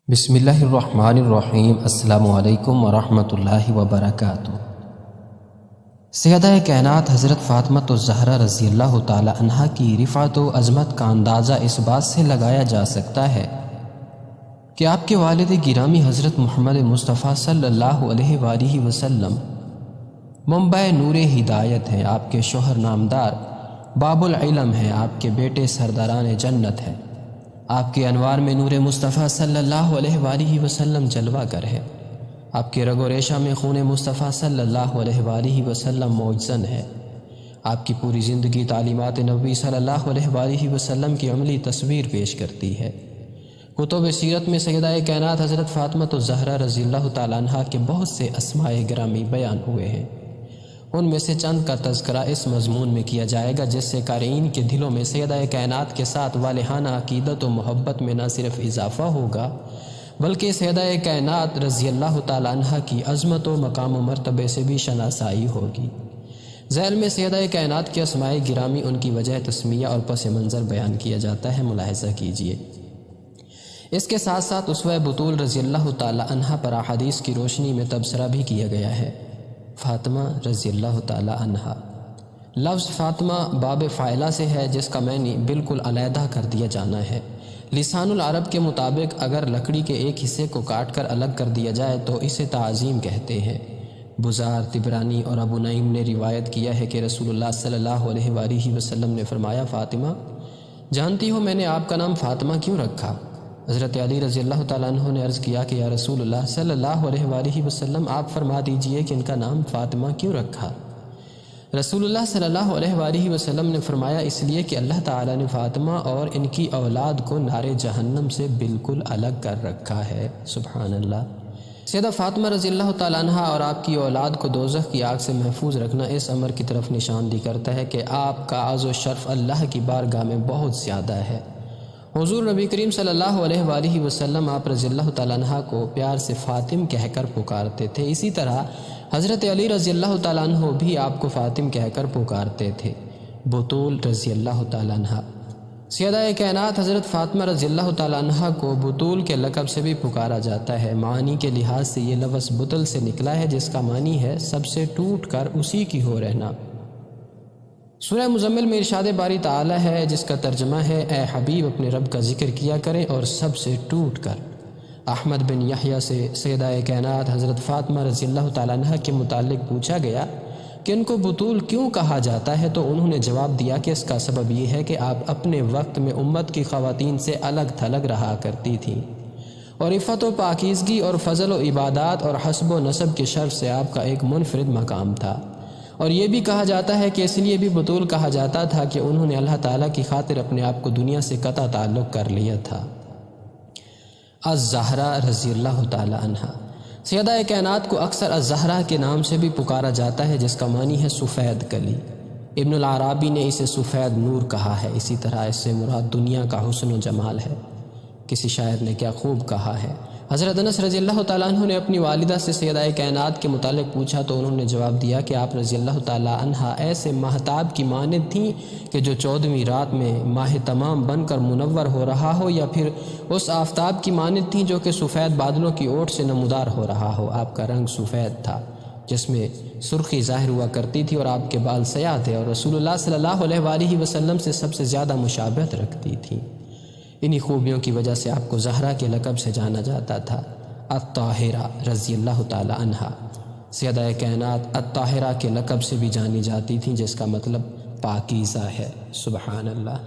بسم اللہ الرحمن الرحیم۔ السلام علیکم ورحمۃ اللہ وبرکاتہ۔ سیدہ کائنات حضرت فاطمہ الزہرا رضی اللہ تعالی عنہا کی رفعت و عظمت کا اندازہ اس بات سے لگایا جا سکتا ہے کہ آپ کے والد گرامی حضرت محمد مصطفیٰ صلی اللہ علیہ وآلہ وسلم منبع نور ہدایت ہیں، آپ کے شوہر نامدار باب العلم ہیں، آپ کے بیٹے سرداران جنت ہیں، آپ کے انوار میں نور مصطفیٰ صلی اللہ علیہ وآلہ وسلم جلوہ گر ہے، آپ کے رگ و ریشہ میں خون مصطفیٰ صلی اللہ علیہ وآلہ وسلم معجزن ہے، آپ کی پوری زندگی تعلیمات نبوی صلی اللہ علیہ وآلہ وسلم کی عملی تصویر پیش کرتی ہے۔ کتب سیرت میں سیدہ کائنات حضرت فاطمہ الزہرا رضی اللہ تعالیٰ عنہ کے بہت سے اسماء گرامی بیان ہوئے ہیں۔ ان میں سے چند کا تذکرہ اس مضمون میں کیا جائے گا جس سے قارئین کے دلوں میں سیدہ کائنات کے ساتھ والہانہ عقیدت و محبت میں نہ صرف اضافہ ہوگا بلکہ سیدہ کائنات رضی اللہ تعالیٰ عنہ کی عظمت و مقام و مرتبے سے بھی شناسائی ہوگی۔ ذیل میں سیدہ کائنات کے اسماء گرامی، ان کی وجہ تسمیہ اور پس منظر بیان کیا جاتا ہے، ملاحظہ کیجیے۔ اس کے ساتھ ساتھ اسوہ بطول رضی اللہ تعالیٰ عنہ پر احادیث کی روشنی میں تبصرہ بھی کیا گیا ہے۔ فاطمہ رضی اللہ تعالی عنہا، لفظ فاطمہ باب فاعلہ سے ہے جس کا معنی بالکل علیحدہ کر دیا جانا ہے۔ لسان العرب کے مطابق اگر لکڑی کے ایک حصے کو کاٹ کر الگ کر دیا جائے تو اسے تعظیم کہتے ہیں۔ بزار، طبرانی اور ابو نعیم نے روایت کیا ہے کہ رسول اللہ صلی اللہ علیہ وآلہ وسلم نے فرمایا، فاطمہ جانتی ہو میں نے آپ کا نام فاطمہ کیوں رکھا؟ حضرت علی رضی اللہ تعالیٰ عنہ نے عرض کیا کہ یا رسول اللہ صلی اللہ علیہ وآلہ وسلم آپ فرما دیجئے کہ ان کا نام فاطمہ کیوں رکھا؟ رسول اللہ صلی اللہ علیہ وآلہ وسلم نے فرمایا اس لیے کہ اللہ تعالیٰ نے فاطمہ اور ان کی اولاد کو نار جہنم سے بالکل الگ کر رکھا ہے۔ سبحان اللہ۔ سیدہ فاطمہ رضی اللہ تعالیٰ عنہ اور آپ کی اولاد کو دوزخ کی آگ سے محفوظ رکھنا اس امر کی طرف نشاندہی کرتا ہے کہ آپ کا عز و شرف اللہ کی بارگاہ میں بہت زیادہ ہے۔ حضور نبی کریم صلی اللہ علیہ وآلہ وسلم آپ رضی اللہ تعالیٰ عنہ کو پیار سے فاطم کہہ کر پکارتے تھے، اسی طرح حضرت علی رضی اللہ تعالیٰ عنہ بھی آپ کو فاطم کہہ کر پکارتے تھے۔ بطول رضی اللہ تعالیٰ عنہ، سیدہ کائنات حضرت فاطمہ رضی اللہ تعالیٰ عنہ کو بطول کے لقب سے بھی پکارا جاتا ہے۔ معانی کے لحاظ سے یہ لفظ بطل سے نکلا ہے جس کا معنی ہے سب سے ٹوٹ کر اسی کی ہو رہنا۔ سورہ مزمل میں ارشاد باری تعالی ہے جس کا ترجمہ ہے اے حبیب اپنے رب کا ذکر کیا کریں اور سب سے ٹوٹ کر۔ احمد بن یحییٰ سے سیدہ کائنات حضرت فاطمہ رضی اللہ تعالیٰ عنہ کے متعلق پوچھا گیا کہ ان کو بطول کیوں کہا جاتا ہے تو انہوں نے جواب دیا کہ اس کا سبب یہ ہے کہ آپ اپنے وقت میں امت کی خواتین سے الگ تھلگ رہا کرتی تھیں اور عفت و پاکیزگی اور فضل و عبادات اور حسب و نسب کے شرف سے آپ کا ایک منفرد مقام تھا، اور یہ بھی کہا جاتا ہے کہ اس لیے بھی بطول کہا جاتا تھا کہ انہوں نے اللہ تعالیٰ کی خاطر اپنے آپ کو دنیا سے قطع تعلق کر لیا تھا۔ الزہرا رضی اللہ تعالی عنہ، سیدہ کائنات کو اکثر الزہرا کے نام سے بھی پکارا جاتا ہے جس کا معنی ہے سفید کلی۔ ابن العرابی نے اسے سفید نور کہا ہے، اسی طرح اس سے مراد دنیا کا حسن و جمال ہے۔ کسی شاعر نے کیا خوب کہا ہے۔ حضرت انس رضی اللہ تعالیٰ عنہ نے اپنی والدہ سے سیدہ کائنات کے متعلق پوچھا تو انہوں نے جواب دیا کہ آپ رضی اللہ تعالیٰ عنہ ایسے ماہتاب کی مانند تھیں کہ جو 14ویں رات میں ماہ تمام بن کر منور ہو رہا ہو، یا پھر اس آفتاب کی مانند تھیں جو کہ سفید بادلوں کی اوٹ سے نمودار ہو رہا ہو۔ آپ کا رنگ سفید تھا جس میں سرخی ظاہر ہوا کرتی تھی، اور آپ کے بال سیاہ تھے اور رسول اللہ صلی اللہ علیہ وآلہ وسلم سے سب سے زیادہ مشابہت رکھتی تھیں۔ انہی خوبیوں کی وجہ سے آپ کو زہرا کے لقب سے جانا جاتا تھا۔ الطاہرہ رضی اللہ تعالی عنہا، سیدہ کائنات الطاہرہ کے لقب سے بھی جانی جاتی تھیں جس کا مطلب پاکیزہ ہے۔ سبحان اللہ۔